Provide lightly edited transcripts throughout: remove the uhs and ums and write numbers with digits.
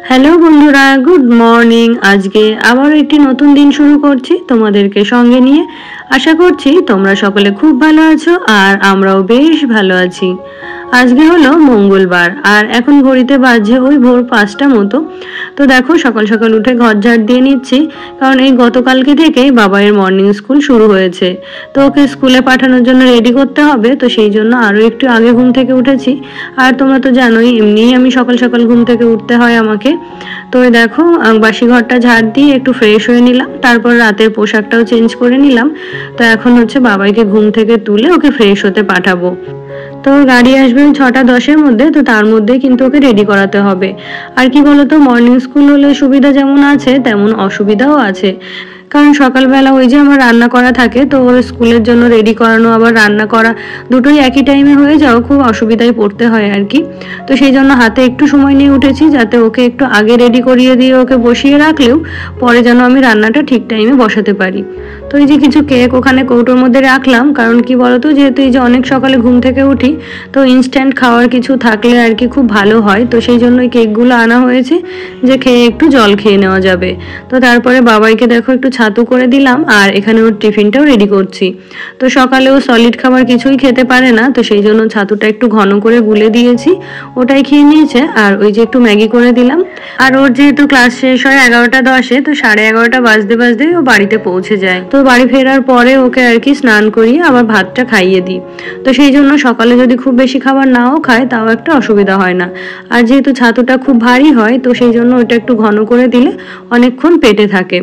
Hello বন্ধুরা, good morning. আজকে আবার একটি নতুন দিন শুরু করছি তোমাদেরকে সঙ্গে নিয়ে। আশা করছি তোমরা সকলে খুব ভালো আছো আর আমরাও বেশ ভালো আছি। আজকে হলো মঙ্গলবার আর এখন ঘড়িতে বাজছে ওই ভোর 5টা মতো। তো দেখো সকাল সকাল উঠে ঘর ঝাড় দিয়ে নিচ্ছি, কারণ এই গতকালকে থেকেই বাবাইয়ের মর্নিং স্কুল শুরু হয়েছে। তো ওকে স্কুলে পাঠানোর জন্য রেডি করতে হবে, তো সেই জন্য আরও একটু আগে ঘুম থেকে উঠেছি। আর তোমরা তো জানোই এমনিই আমি সকাল সকাল ঘুম থেকে উঠতে হয় আমাকে। তো দেখো বাসি ঘরটা ঝাড় দিয়ে একটু ফ্রেশ হয়ে নিলাম, তারপর রাতের পোশাকটাও চেঞ্জ করে নিলাম। তো এখন হচ্ছে বাবাইকে ঘুম থেকে তুলে ওকে ফ্রেশ হতে পাঠাবো। তো গাড়ি আসবে 6টা 10-এর মধ্যে, তো তার মধ্যে কিন্তু ওকে রেডি করাতে হবে। আর কি বলতো, মর্নিং স্কুল হলে সুবিধা যেমন আছে তেমন অসুবিধাও আছে। কারণ সকালবেলা ওই যে আমার রান্না করা থাকে, তো ওর স্কুলের জন্য রেডি করানো আবার রান্না করা দুটোই একই টাইমে হয়ে যাও, খুব অসুবিধায় পড়তে হয় আর কি। তো সেই জন্য হাতে একটু সময় নিয়ে উঠেছি, যাতে ওকে একটু আগে রেডি করিয়ে দিয়ে ওকে বসিয়ে রাখলেও পরে যেন আমি রান্নাটা ঠিক টাইমে বসাতে পারি। তো এই যে কিছু কেক ওখানে কৌটোর মধ্যে রাখলাম, কারণ কি বলতো, যেহেতু এই যে অনেক সকালে ঘুম থেকে উঠি, তো ইনস্ট্যান্ট খাওয়ার কিছু থাকলে আর কি খুব ভালো হয়। তো সেই জন্য ওই কেকগুলো আনা হয়েছে, যে খেয়ে একটু জল খেয়ে নেওয়া যাবে। তো তারপরে বাবাইকে দেখো একটু ছাতু করে দিলাম, আর এখানে ওর টিফিনটাও রেডি করছি। তো সকালে ও সলিড খাবার কিছুই খেতে পারে না, তো সেই জন্য ছাতুটা একটু ঘন করে গুলে দিয়েছি, ওটাই খেয়ে নিয়েছে। আর ওই যে একটু ম্যাগি করে দিলাম। আর ওর যেহেতু ক্লাস শেষ হয় 11টা 10-এ, তো 11:30 বাজতে বাজতে ও বাড়িতে পৌঁছে যায়। তো বাড়ি ফেরার পরে ওকে আর কি স্নান করিয়ে আবার ভাতটা খাইয়ে দিই। তো সেই জন্য সকালে যদি খুব বেশি খাবার নাও খায় তাও একটা অসুবিধা হয় না। আর যেহেতু ছাতুটা খুব ভারী হয়, তো সেই জন্য ওটা একটু ঘন করে দিলে অনেকক্ষণ পেটে থাকে।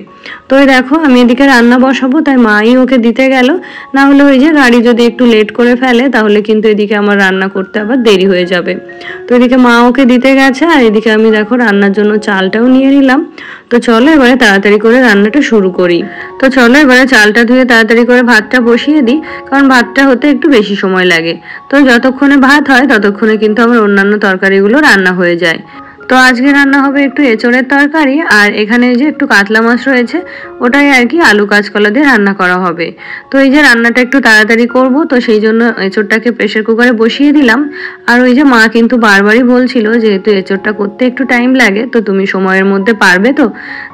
তো দেখো আমি এদিকে রান্না বসাবো, তাই মাই ওকে দিতে গেল। না হলে ওই যে গাড়ি যদি একটু লেট করে ফেলে তাহলে কিন্তু এদিকে আমার রান্না করতে আবার দেরি হয়ে যাবে। তো এদিকে মা ওকে দিতে গেছে, আর এদিকে আমি দেখো রান্নার জন্য চালটাও নিয়ে নিলাম। তো চলো এবারে তাড়াতাড়ি করে রান্নাটা শুরু করি। তো চলো এবারে চালটা ধুয়ে তাড়াতাড়ি করে ভাতটা বসিয়ে দিই, কারণ ভাতটা হতে একটু বেশি সময় লাগে। তো যতক্ষণে ভাত হয় ততক্ষণে কিন্তু আমার অন্যান্য তরকারিগুলো রান্না হয়ে যায়। তো আজকে রান্না হবে একটু এঁচোড়ের তরকারি, আর এখানে যে একটু কাতলা মাছ রয়েছে, ওটাই আর কি আলু কাঁচকলা দিয়ে রান্না করা হবে। তো এই যে রান্নাটা একটু তাড়াতাড়ি করব, তো সেই জন্য এঁচোড়টাকে প্রেসার কুকারে বসিয়ে দিলাম। আর ওই যে মা কিন্তু বারবারই বলছিল, যেহেতু এঁচোড়টা করতে একটু টাইম লাগে, তো তুমি সময়ের মধ্যে পারবে তো?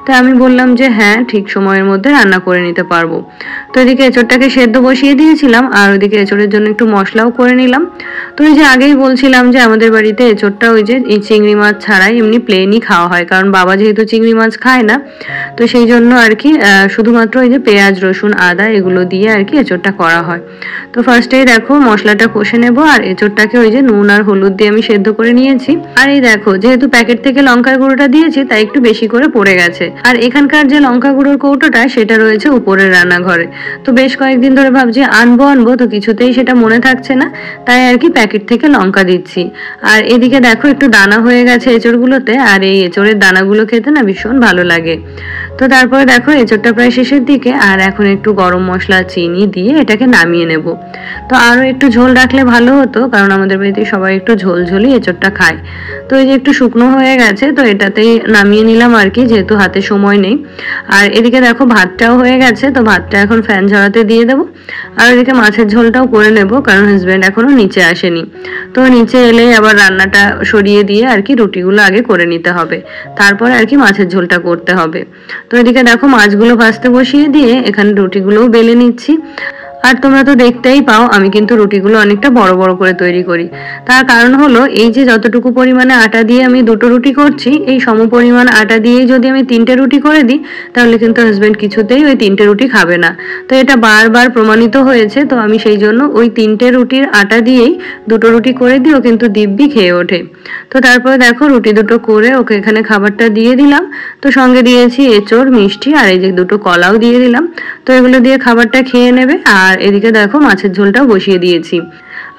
তাই আমি বললাম যে হ্যাঁ, ঠিক সময়ের মধ্যে রান্না করে নিতে পারবো। তো এদিকে এঁচোড়টাকে সেদ্ধ বসিয়ে দিয়েছিলাম, আর ওইদিকে এঁচোড়ের জন্য একটু মশলাও করে নিলাম। তো এই যে আগেই বলছিলাম যে আমাদের বাড়িতে এঁচোড়টা ওই যে এই চিংড়ি মাছ ছাড়াই এমনি প্লেনই খাওয়া হয়, কারণ বাবা যেহেতু চিংড়ি মাছ খায় না, তো সেই জন্য আর কি শুধুমাত্র ওই যে পেঁয়াজ রসুন আদা এগুলো দিয়ে আর কি এঁচোড়টা করা হয়। তো ফার্স্টেই দেখো মশলাটা কষে নেব, আর এঁচোড়টাকে ওই যে নুন আর হলুদ দিয়ে আমি সেদ্ধ করে নিয়েছি। আর এই দেখো যেহেতু প্যাকেট থেকে লঙ্কার গুঁড়োটা দিয়েছি, তাই একটু বেশি করে পড়ে গেছে। আর এখানকার যে লঙ্কা গুঁড়োর কৌটোটা সেটা রয়েছে উপরের রান্নাঘরে। তো বেশ কয়েকদিন ধরে ভাবছি আনবো, তো কিছুতেই সেটা মনে থাকছে না, তাই আর কি প্যাকেট থেকে লঙ্কা দিচ্ছি। আর এদিকে দেখো একটু দানা হয়ে গেছে এঁচোড়গুলোতে, আর এই এঁচোড়ের দানাগুলো খেতে না ভীষণ ভালো লাগে। তো তারপরে দেখো এঁচোড়টা প্রায় শেষের দিকে, আর এখন একটু গরম মশলা চিনি দিয়ে এটাকে নামিয়ে নেব। তো আরও একটু ঝোল রাখলে ভালো হতো, কারণ আমাদের বাড়িতে সবাই একটু ঝোলঝোলই এঁচোড়টা খায়। তো এই যে একটু শুকনো হয়ে গেছে, তো এটাতেই নামিয়ে নিলাম আর কি, যেহেতু হাতে সময় নেই। আর এদিকে দেখো ভাতটাও হয়ে গেছে, তো ভাতটা এখন ফ্যান ঝরাতে দিয়ে দেবো। আর এদিকে মাছের ঝোলটাও করে নেব, কারণ হাজব্যান্ড এখনো নিচে আসেনি। তো নিচে এলে আবার রান্নাটা সরিয়ে দিয়ে আর কি রুটিগুলো আগে করে নিতে হবে, তারপর আর কি মাছের ঝোলটা করতে হবে। তো এদিকে দেখো মাছগুলো ভাজতে বসিয়ে দিয়ে এখানে রুটিগুলোও বেলে নিচ্ছি। আর তোমরা তো দেখতেই পাও আমি কিন্তু রুটিগুলো অনেকটা বড় বড় করে তৈরি করি। তার কারণ হলো এই যে যতটুকু পরিমাণে আটা দিয়ে আমি 2টো রুটি করছি, এই সম পরিমাণ আটা দিয়েই যদি আমি 3টে রুটি করে দিই, তাহলে কিন্তু হাজব্যান্ড কিছুতেই ওই 3টে রুটি খাবে না। তো এটা বারবার প্রমাণিত হয়েছে। তো আমি সেই জন্য ওই 3টে রুটির আটা দিয়েই 2টো রুটি করে দিই, ও কিন্তু দিব্যি খেয়ে ওঠে। তো তারপরে দেখো রুটি দুটো করে ওকে এখানে খাবারটা দিয়ে দিলাম। তো সঙ্গে দিয়েছি এঁচোড়, মিষ্টি, আর এই যে 2টো কলাও দিয়ে দিলাম। তো এগুলো দিয়ে খাবারটা খেয়ে নেবে। আর এদিকে দেখো মাছের ঝোলটাও বসিয়ে দিয়েছি।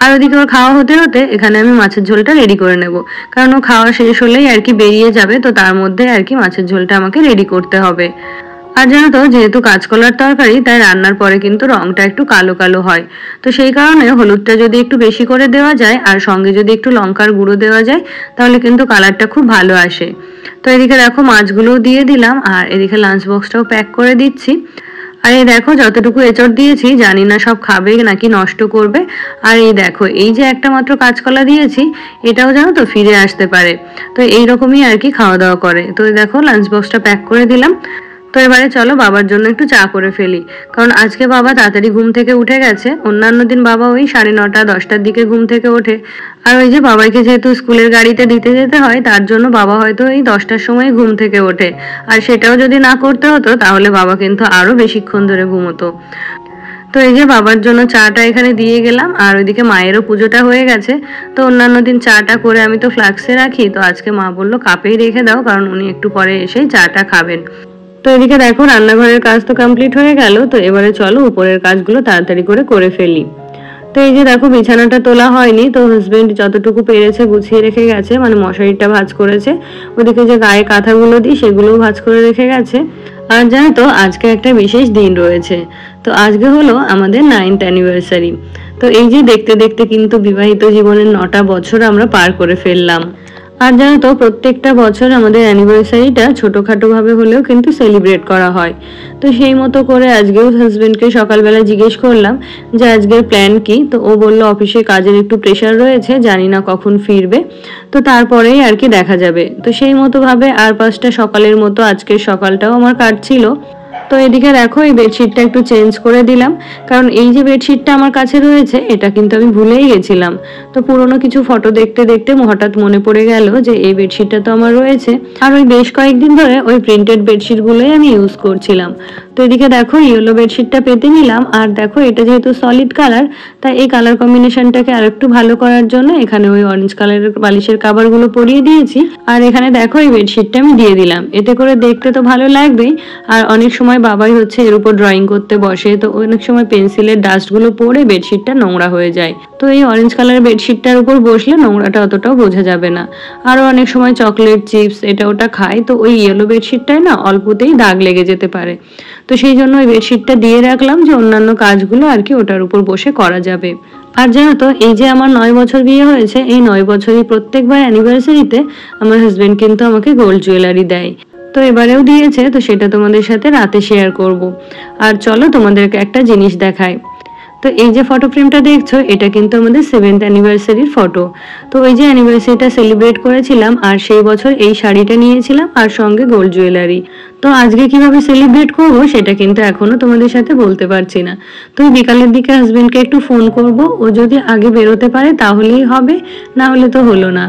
আর ওদিকে ওর খাওয়া হতে হতে এখানে আমি মাছের ঝোলটা রেডি করে নেব, কারণ ও খাওয়া শেষ হলেই আর কি বেরিয়ে যাবে। তো তার মধ্যে আর কি মাছের ঝোলটা আমাকে রেডি করতে হবে। আর জানো তো, যেহেতু কাঁচকলার তরকারি, তাই রান্নার পরে কিন্তু রংটা একটু কালো কালো হয়। তো সেই কারণে হলুদটা যদি একটু বেশি করে দেওয়া যায়, আর সঙ্গে যদি একটু লঙ্কার গুঁড়ো দেওয়া যায়, তাহলে কিন্তু কালারটা খুব ভালো আসে। তো এদিকে দেখো মাছগুলোও দিয়ে দিলাম, আর এদিকে লাঞ্চ বক্সটাও প্যাক করে দিচ্ছি। আর এই দেখো যতটুকু এঁচড় দিয়েছি জানি না সব খাবে নাকি নষ্ট করবে। আর এই দেখো এই যে একটা মাত্র কাঁচকলা দিয়েছি, এটাও জানো তো ফিরে আসতে পারে। তো এইরকমই আর কি খাওয়া দাওয়া করে। তো এই দেখো লাঞ্চ বক্সটা প্যাক করে দিলাম। তো এবারে চলো বাবার জন্য একটু চা করে ফেলি, কারণ আজকে বাবা তাড়াতাড়ি ঘুম থেকে উঠে গেছে। অন্যান্য দিন বাবা ওই 9:30-10টার দিকে ঘুম থেকে ওঠে। আর ওই যে বাবাকে যেহেতু স্কুলের গাড়িতে দিতে যেতে হয়, তার জন্য বাবা হয়তো এই 10টার সময় ঘুম থেকে ওঠে। আর সেটাও যদি না করতে হতো তাহলে বাবা কিন্তু আরো বেশিক্ষণ ধরে ঘুমোতো। তো এই যে বাবার জন্য চাটা এখানে দিয়ে গেলাম, আর ওইদিকে মায়েরও পুজোটা হয়ে গেছে। তো অন্যান্য দিন চাটা করে আমি তো ফ্লাক্সে রাখি, তো আজকে মা বললো কাপেই রেখে দাও, কারণ উনি একটু পরে এসেই চাটা খাবেন। তো এদিকে দেখো রান্নাঘরের কাজ তো কমপ্লিট হয়ে গেল। তো এবারে চলো উপরের কাজগুলো তাড়াতাড়ি করে ফেলি। তো এই যে দেখো বিছানাটা তোলা হয়নি, তো হাজবেন্ড যতটুকু পেরেছে গুছিয়ে রেখে গেছে, মানে মশারিটা ভাঁজ করেছে। ওদিকে যে গায়ে কাঁথাগুলো দিই সেগুলোও ভাঁজ করে রেখে গেছে। আর জানো তো আজকে একটা বিশেষ দিন রয়েছে। তো আজকে হলো আমাদের 9th অ্যানিভার্সারি। তো এই যে দেখতে দেখতে কিন্তু বিবাহিত জীবনের 9টা বছর আমরা পার করে ফেললাম। আর জানো তো প্রত্যেকটা বছর আমাদের অ্যানিভার্সারিটা ছোটখাটো ভাবে হলেও কিন্তু সেলিব্রেট করা হয়। তো সেই মতো করে আজকেও হাজবেন্ডকে সকালবেলা জিজ্ঞেস করলাম যে আজকের প্ল্যান কি। তো ও বললো অফিসে কাজের একটু প্রেশার রয়েছে, জানি না কখন ফিরবে, তো তারপরেই আর কি দেখা যাবে। তো সেই মতো ভাবে আর 5টা সকালের মতো আজকের সকালটাও আমার কাটছিল। তো এদিকে দেখো এই বেডশিটটা একটু চেঞ্জ করে দিলাম, কারণ এই যে বেডশিটটা আমার কাছে রয়েছে এটা কিন্তু আমি ভুলেই গেছিলাম। তো পুরোনো কিছু ফটো দেখতে দেখতে হঠাৎ মনে পড়ে গেল যে এই বেডশিটটা তো আমার রয়েছে। আর ওই বেশ কয়েকদিন ধরে ওই প্রিন্টেড বেডশিটগুলোই আমি ইউজ করছিলাম। তো এদিকে দেখো ইয়েলো বেডশিটটা পেতে নিলাম। আর দেখো এটা যেহেতু সলিড কালার, তাই এই কালার কম্বিনেশনটাকে আর একটু ভালো করার জন্য এখানে ওই অরেঞ্জ কালারের বালিশের কাভারগুলো পরিয়ে দিয়েছি। আর এখানে দেখো এই বেডশিটটা আমি দিয়ে দিলাম, এতে করে দেখতে তো ভালো লাগবেই। আর অনেক সময় বাবাই হচ্ছে এর উপর ড্রয়িং করতে বসে, তো অনেক সময় পেন্সিলের ডাস্টগুলো পড়ে বেডশিটটা নোংরা হয়ে যায়। তো এই অরেঞ্জ কালারের বেডশিটটার উপর বসলে নোংরাটা অতটাও বোঝা যাবে না। আরও অনেক সময় চকলেট চিপস এটা ওটা খায়, তো ওই ইয়েলো বেডশিটটায় না অল্পতেই দাগ লেগে যেতে পারে। তো সেই জন্য ওই বেডশিটটা দিয়ে রাখলাম যে অন্যান্য কাজগুলো আর কি ওটার উপর বসে করা যাবে। আর জানো তো এই যে আমার 9 বছর বিয়ে হয়েছে, এই 9 বছরই প্রত্যেকবার অ্যানিভার্সারিতে আমার হাজবেন্ড কিন্তু আমাকে গোল্ড জুয়েলারি দেয়। তো এবারেও দিয়েছে, তো সেটা তোমাদের সাথে রাতে শেয়ার করব। আর চলো তোমাদেরকে একটা জিনিস দেখাই। তো এই যে ফটো ফ্রেমটা দেখছো এটা কিন্তু আমাদের 7th অ্যানিভার্সারির ফটো। তো ওই যে অ্যানিভার্সারিটা সেলিব্রেট করেছিলাম আর সেই বছর এই শাড়িটা নিয়েছিলাম আর সঙ্গে গোল্ড জুয়েলারি। তো আজকে কিভাবে সেলিব্রেট করব সেটা কিন্তু এখনো তোমাদের সাথে বলতে পারছি না। তো বিকালের দিকে হাজবেন্ডকে একটু ফোন করব, ও যদি আগে বেরোতে পারে তাহলেই হবে, না হলে তো হলো না।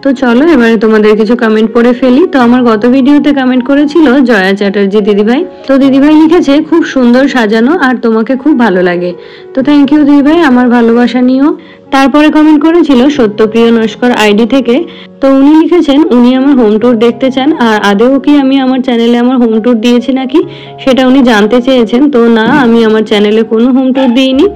তো চলো এবারে তোমাদের কিছু কমেন্ট পড়ে ফেলি। তো আমার গত ভিডিওতে কমেন্ট করেছিল জয়া চ্যাটার্জি দিদিভাই। তো দিদিভাই লিখেছে খুব সুন্দর সাজানো আর তোমাকে খুব ভালো লাগে। তো থ্যাংক ইউ দিদিভাই, আমার ভালোবাসা নিও। তারপরে কমেন্ট করেছিল সত্যপ্রিয় নস্কর আইডি থেকে। তো উনি লিখেছেন উনি আমার হোম ট্যুর দেখতে চান, আর আদেও কি আমি আমার চ্যানেলে আমার হোম ট্যুর দিয়েছি নাকি সেটা উনি জানতে চেয়েছেন। তো না, আমি আমার চ্যানেলে কোনো হোম ট্যুর দিইনি।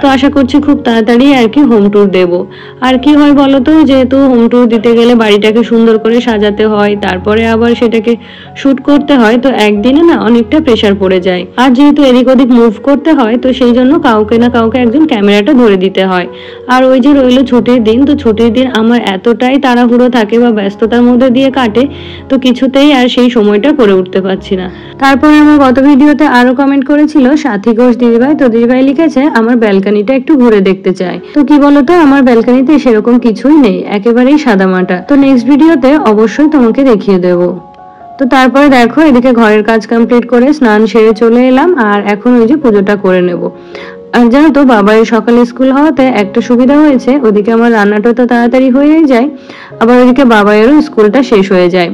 তো আশা করছি খুব তাড়াতাড়ি আর কি হোম ট্যুর দেবো। আর কি হয় বলো তো, যেহেতু হোম ট্যুর দিতে গেলে বাড়িটাকে সুন্দর করে সাজাতে হয়, তারপরে আবার সেটাকে শুট করতে হয়, তো একদিনে না অনেকটা প্রেশার পড়ে যায়। আর যেহেতু এদিক ওদিক মুভ করতে হয়, তো সেই জন্য কাউকে না কাউকে একজন ক্যামেরাটা ধরে দিতে হয়। আর ওই যে রইলো ছুটির দিন, তো ছুটির দিন আমার এতটাই তাড়াহুড়ো থাকে বা ব্যস্ততার মধ্যে দিয়ে কাটে, তো কিছুতেই আর সেই সময়টা করে উঠতে পারছি না। তারপরে আমার গত ভিডিওতে আরো কমেন্ট করেছিল সাথী ঘোষ দিদিভাই। তো দিদিভাই লিখেছে আমার ব্যালকনিটা একটু ঘুরে দেখতে চাই। তো কি বলতো, আমার ব্যালকনিতে সেরকম কিছুই নেই, একেবারেই সাদামাটা। তো নেক্সট ভিডিওতে অবশ্যই তোমাকে দেখিয়ে দেবো। তো তারপরে দেখো এদিকে ঘরের কাজ কমপ্লিট করে স্নান সেরে চলে এলাম, আর এখন ওই যে পুজোটা করে নেব। আর জানো তো বাবার সকালে স্কুল হওয়াতে একটা সুবিধা হয়েছে, ওদিকে আমার রান্নাটা তো তাড়াতাড়ি হয়ে যায়, আবার ওদিকে বাবাইয়েরও স্কুলটা শেষ হয়ে যায়।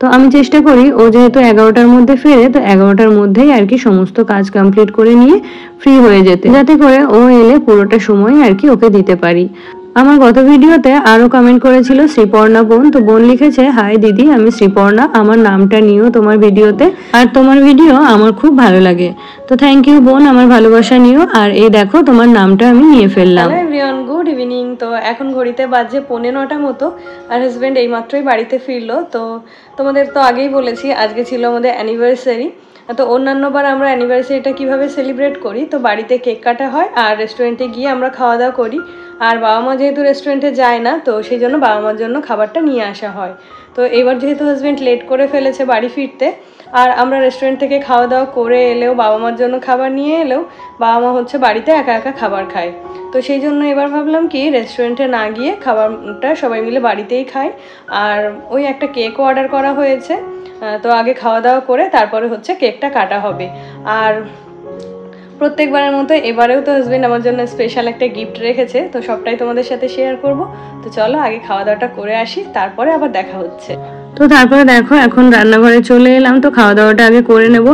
তো আমি চেষ্টা করি ও যেহেতু 11টার মধ্যে ফেরে, তো 11টার মধ্যেই আর কি সমস্ত কাজ কমপ্লিট করে নিয়ে ফ্রি হয়ে যেতে, যাতে করে ও এলে পুরোটা সময় আর কি ওকে দিতে পারি। আমার গত ভিডিওতে আরো কমেন্ট করেছিল শ্রীপর্ণা বোন। তো বোন লিখেছে হাই দিদি, আমি শ্রীপর্ণা, আমার নামটা নিও তোমার ভিডিওতে, আর তোমার ভিডিও আমার খুব ভালো লাগে। তো থ্যাংক ইউ বোন, আমার ভালোবাসা নিও। আর এই দেখো তোমার নামটা আমি নিয়ে ফেললাম। Hello everyone, good evening. তো এখন ঘড়িতে বাজে 9:45 মতো, আর হাজব্যান্ড এইমাত্রই বাড়িতে ফিরলো। তো তোমাদের তো আগেই বলেছি আজকে ছিল আমাদের অ্যানিভার্সারি। তো অন্যান্যবার আমরা অ্যানিভার্সারিটা কিভাবে সেলিব্রেট করি, তো বাড়িতে কেক কাটা হয় আর রেস্টুরেন্টে গিয়ে আমরা খাওয়া দাওয়া করি। আর বাবা মা যেহেতু রেস্টুরেন্টে যায় না, তো সেই জন্য বাবা মার জন্য খাবারটা নিয়ে আসা হয়। তো এবার যেহেতু হাজব্যান্ড লেট করে ফেলেছে বাড়ি ফিরতে, আর আমরা রেস্টুরেন্ট থেকে খাওয়া দাওয়া করে এলেও, বাবা মার জন্য খাবার নিয়ে এলেও বাবা মা হচ্ছে বাড়িতে একা একা খাবার খায়। তো সেই জন্য এবার ভাবলাম কি রেস্টুরেন্টে না গিয়ে খাবারটা সবাই মিলে বাড়িতেই খাই। আর ওই একটা কেকও অর্ডার করা হয়েছে। তো আগে খাওয়া দাওয়া করে তারপরে হচ্ছে কেকটা কাটা হবে। আর প্রত্যেকবারের মতো এবারেও তো হাজবেন্ড আমার জন্য স্পেশাল একটা গিফট রেখেছে, তো সবটাই তোমাদের সাথে শেয়ার করব। তো চলো আগে খাওয়া দাওয়াটা করে আসি, তারপরে আবার দেখা হচ্ছে। তো তারপরে দেখো এখন রান্নাঘরে চলে এলাম। তো খাওয়া দাওয়াটা আগে করে নেব,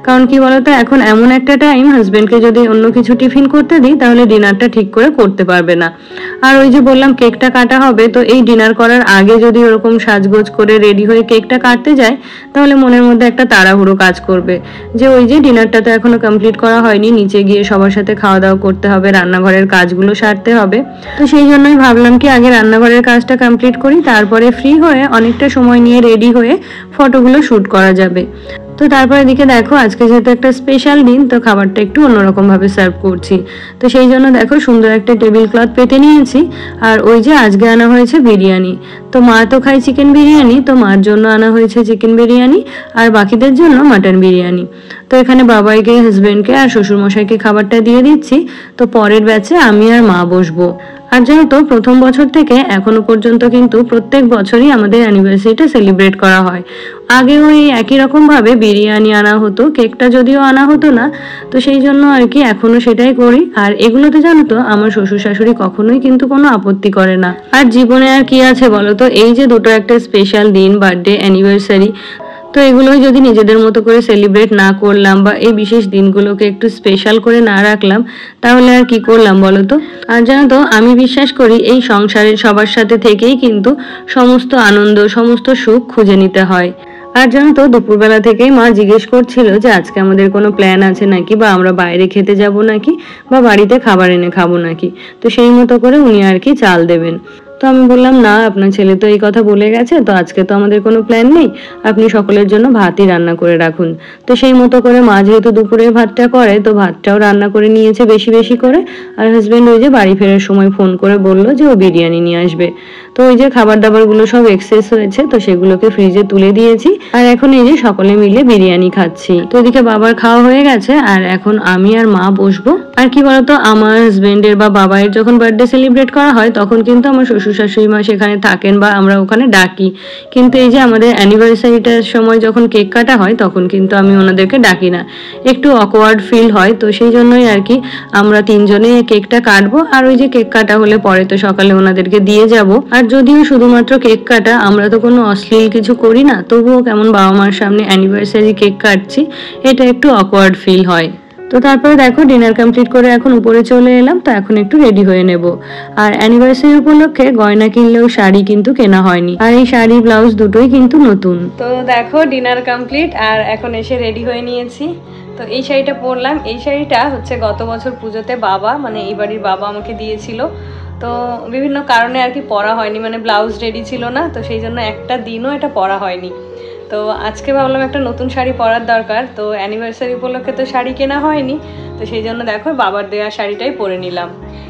কারণ কি বলতো এখন এমন একটা টাইম হাজবেন্ডকে যদি অন্য কিছু টিফিন করতে দিই তাহলে ডিনারটা ঠিক করে করতে পারবে না। আর ওই যে বললাম কেকটা কাটা হবে, তো এই ডিনার করার আগে যদি ওরকম সাজগোজ করে রেডি হয়ে কেকটা কাটতে যায় তাহলে মনের মধ্যে একটা তাড়াহুড়ো কাজ করবে যে ওই যে ডিনারটা তো এখনো কমপ্লিট করা হয়নি, নিচে গিয়ে সবার সাথে খাওয়া দাওয়া করতে হবে, রান্নাঘরের কাজগুলো সারতে হবে। তো সেই জন্যই ভাবলাম কি আগে রান্নাঘরের কাজটা কমপ্লিট করি, তারপরে ফ্রি হয়ে অনেকটা সময় নিয়ে রেডি হয়ে ফটোগুলো শুট করা যাবে। তো তারপর এদিকে দেখো আজকে যেহেতু একটা স্পেশাল দিন, তো খাবারটা একটু অন্যরকম ভাবে সার্ভ করছি। তো সেই জন্য দেখো সুন্দর একটা টেবিল ক্লথ পেতে নিয়েছি। আর ওই যে আজকে আনা হয়েছে বিরিয়ানি, তো মা তো খায় চিকেন বিরিয়ানি, তো মার জন্য আনা হয়েছে চিকেন বিরিয়ানি আর বাকিদের জন্য মাটন বিরিয়ানি। তো এখানে বাবাইকে, হাজবেন্ডকে আর শ্বশুরমশাইকে খাবারটা দিয়ে দিচ্ছি। তো পরের ব্যাচে আমি আর মা বসবো। আর যেহেতু প্রথম বছর থেকে এখনো পর্যন্ত কিন্তু প্রত্যেক বছরই আমাদের অ্যানিভার্সারিটা সেলিব্রেট করা হয়। আগে ওই একই রকম ভাবে বিরিয়ানি আনা হতো, কেকটা যদিও আনা হতো না, তো সেই জন্য আর কি এখনো সেটাই করি। আর এগুলোতে জানো তো আমার শ্বশুর শাশুড়ি কখনোই কিন্তু কোনো আপত্তি করে না। আর জীবনে আর কি আছে বলো তো, এই যে দুটো একটা স্পেশাল দিন, বার্থডে, অ্যানিভার্সারি, তো এগুলোই যদি নিজেদের মতো করে সেলিব্রেট না করলাম বা এই বিশেষ দিনগুলোকে একটু স্পেশাল করে না রাখলাম তাহলে আর কি করলাম বলো তো। আর জানো তো আমি বিশ্বাস করি এই সংসারের সবার সাথে থেকেই কিন্তু সমস্ত আনন্দ, সমস্ত সুখ খুঁজে নিতে হয়। আর জানো তো দুপুরবেলা থেকেই মা জিজ্ঞেস করছিল যে আজকে আমাদের কোনো প্ল্যান আছে নাকি, বা আমরা বাইরে খেতে যাব নাকি, বা বাড়িতে খাবার এনে খাবো নাকি। তো সেই মতো করে উনি আর কি চাল দেবেন। তো আমি বললাম না, আপনার ছেলে তো এই কথা বলে গেছে, তো আজকে তো আমাদের কোনো প্ল্যান নেই, আপনি সকলের জন্য ভাতই রান্না করে রাখুন। তো সেই মতো করে মা যেহেতু দুপুরে ভাতটা করে, তো ভাতটাও রান্না করে নিয়েছে বেশি বেশি করে। আর হাজবেন্ড ওই যে বাড়ি ফেরার সময় ফোন করে বলল যে ও বিরিয়ানি নিয়ে আসবে। তো ওই যে খাবার দাবারগুলো সব এক্সেস হয়েছে, তো সেগুলোকে ফ্রিজে তুলে দিয়েছি। আর এখন এই যে সকলে মিলে বিরিয়ানি খাচ্ছি। তো এদিকে বাবার খাওয়া হয়ে গেছে, আর এখন আমি আর মা বসবো। আর কি বলতো আমার হাজবেন্ডের বা বাবাইয়ের যখন বার্থডে সেলিব্রেট করা হয় তখন কিন্তু আমার শ্বশুর শাশুড়ি মা সেখানে থাকেন বা আমরা ওখানে ডাকি, কিন্তু এই যে আমাদের অ্যানিভার্সারিটার সময় যখন কেক কাটা হয় তখন কিন্তু আমি ওনাদেরকে ডাকি না, একটু অকওয়ার্ড ফিল হয়। তো সেই জন্যই আর কি আমরা তিনজনে কেকটা কাটবো। আর ওই যে কেক কাটা হলে পরে তো সকালে ওনাদেরকে দিয়ে যাব। আর যদিও শুধুমাত্র কেক কাটা, আমরা তো কোনো অশ্লীল কিছু করি না, তবুও কেমন বাবা মার সামনে অ্যানিভার্সারি কেক কাটছি, এটা একটু অকওয়ার্ড ফিল হয়। তো তারপরে দেখো ডিনার কমপ্লিট করে এখন উপরে চলে এলাম। তো এখন একটু রেডি হয়ে নেব। আর অ্যানিভার্সারি উপলক্ষে গয়না কিনলেও শাড়ি কিন্তু কেনা হয়নি, আর এই শাড়ি ব্লাউজ দুটোই কিন্তু নতুন। তো দেখো ডিনার কমপ্লিট আর এখন এসে রেডি হয়ে নিয়েছি। তো এই শাড়িটা পরলাম। এই শাড়িটা হচ্ছে গত বছর পুজোতে বাবা, মানে এই বাড়ির বাবা আমাকে দিয়েছিল। তো বিভিন্ন কারণে আর কি পরা হয়নি, মানে ব্লাউজ রেডি ছিল না, তো সেই জন্য একটা দিনও এটা পরা হয়নি। তো আজকে ভাবলাম একটা নতুন শাড়ি পরার দরকার, তো অ্যানিভার্সারি উপলক্ষে তো শাড়ি কেনা হয়নি, তো সেই জন্য দেখো বাবার দেওয়া শাড়িটাই পরে নিলাম।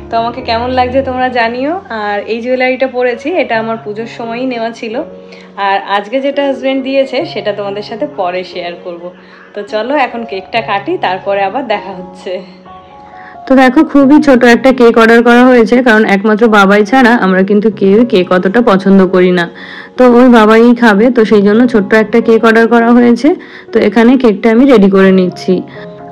তো আমাকে কেমন লাগছে তোমরা জানিও। আর এই জুয়েলারিটা পরেছি, এটা আমার পুজোর সময়ই নেওয়া ছিল। আর আজকে যেটা হাজব্যান্ড দিয়েছে সেটা তোমাদের সাথে পরে শেয়ার করব। তো চলো এখন কেকটা কাটি, তারপরে আবার দেখা হচ্ছে। তো দেখো খুবই ছোট একটা কেক অর্ডার করা হয়েছে, কারণ একমাত্র বাবাই ছাড়া আমরা কিন্তু কেউ কেক অতটা পছন্দ করি না, তো ওই বাবাই খাবে। তো সেই জন্য ছোট্ট একটা কেক অর্ডার করা হয়েছে। তো এখানে কেকটা আমি রেডি করে নিচ্ছি।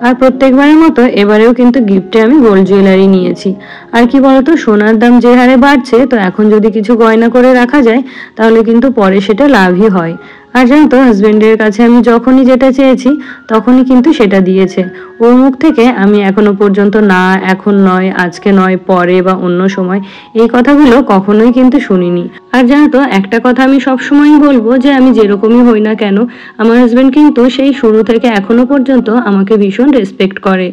আর প্রত্যেকবারের মতো এবারেও কিন্তু গিফটে আমি গোল্ড জুয়েলারি নিয়েছি। আর কি বলতো সোনার দাম যে হারে বাড়ছে, তো এখন যদি কিছু গয়না করে রাখা যায় তাহলে কিন্তু পরে সেটা লাভই হয়। আর জানো তো হাজবেন্ডের কাছে আমি যখনই যেটা চেয়েছি তখনই কিন্তু সেটা দিয়েছে। ওর মুখ থেকে আমি এখনো পর্যন্ত না, এখন নয়, আজকে নয়, পরে বা অন্য সময়, এই কথাগুলো কখনোই কিন্তু শুনিনি। আর জানো তো একটা কথা আমি সবসময়ই বলবো, যে আমি যেরকমই হই না কেন আমার হাজবেন্ড কিন্তু সেই শুরু থেকে এখনো পর্যন্ত আমাকে ভীষণ রেসপেক্ট করে।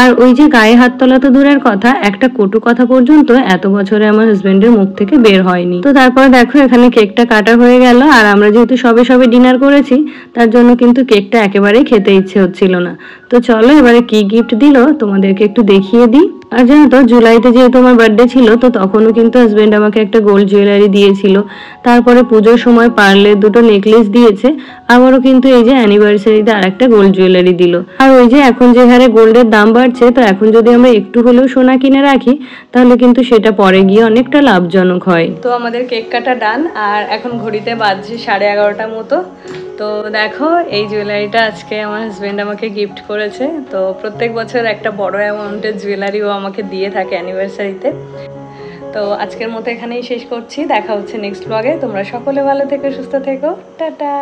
আর ওই যে গায়ে হাত তোলা তো দূরের কথা, একটা কটু কথা পর্যন্ত এত বছরে আমার হাজবেন্ডের মুখ থেকে বের হয়নি। তো তারপর দেখো এখানে কেকটা কাটা হয়ে গেল। আর আমরা যেহেতু সবে সবে ডিনার করেছি তার জন্য কিন্তু কেকটা একেবারেই খেতে ইচ্ছে হচ্ছিল না। তো চলো এবারে কি গিফট দিল তোমাদেরকে একটু দেখিয়ে দিই। আর জানো তো জুলাইতে যেহেতু আমার বার্থডে ছিল, তো তখনও কিন্তু হাজবেন্ড আমাকে একটা গোল্ড জুয়েলারি দিয়েছিল। তারপরে পুজোর সময় পার্লে দুটো নেকলেস দিয়েছে, আবারও কিন্তু এই যে অ্যানিভার্সারিতে আর একটা গোল্ড জুয়েলারি দিল। আর ওই যে এখন যে হারে গোল্ডের দাম বাড়ছে, তো এখন যদি আমরা একটু হলেও সোনা কিনে রাখি তাহলে কিন্তু সেটা পরে গিয়ে অনেকটা লাভজনক হয়। তো আমাদের কেক কাটা ডান, আর এখন ঘড়িতে বাজছে 11:30 মতো। তো দেখো এই জুয়েলারিটা আজকে আমার হাজব্যান্ড আমাকে গিফট করেছে। তো প্রত্যেক বছর একটা বড় অ্যামাউন্টের জুয়েলারি ও আমাকে দিয়ে থাকে অ্যানিভার্সারিতে। তো আজকের মতো এখানেই শেষ করছি, দেখা হচ্ছে নেক্সট ব্লগে। তোমরা সকলে ভালো থেকো, সুস্থ থেকো, টাটা।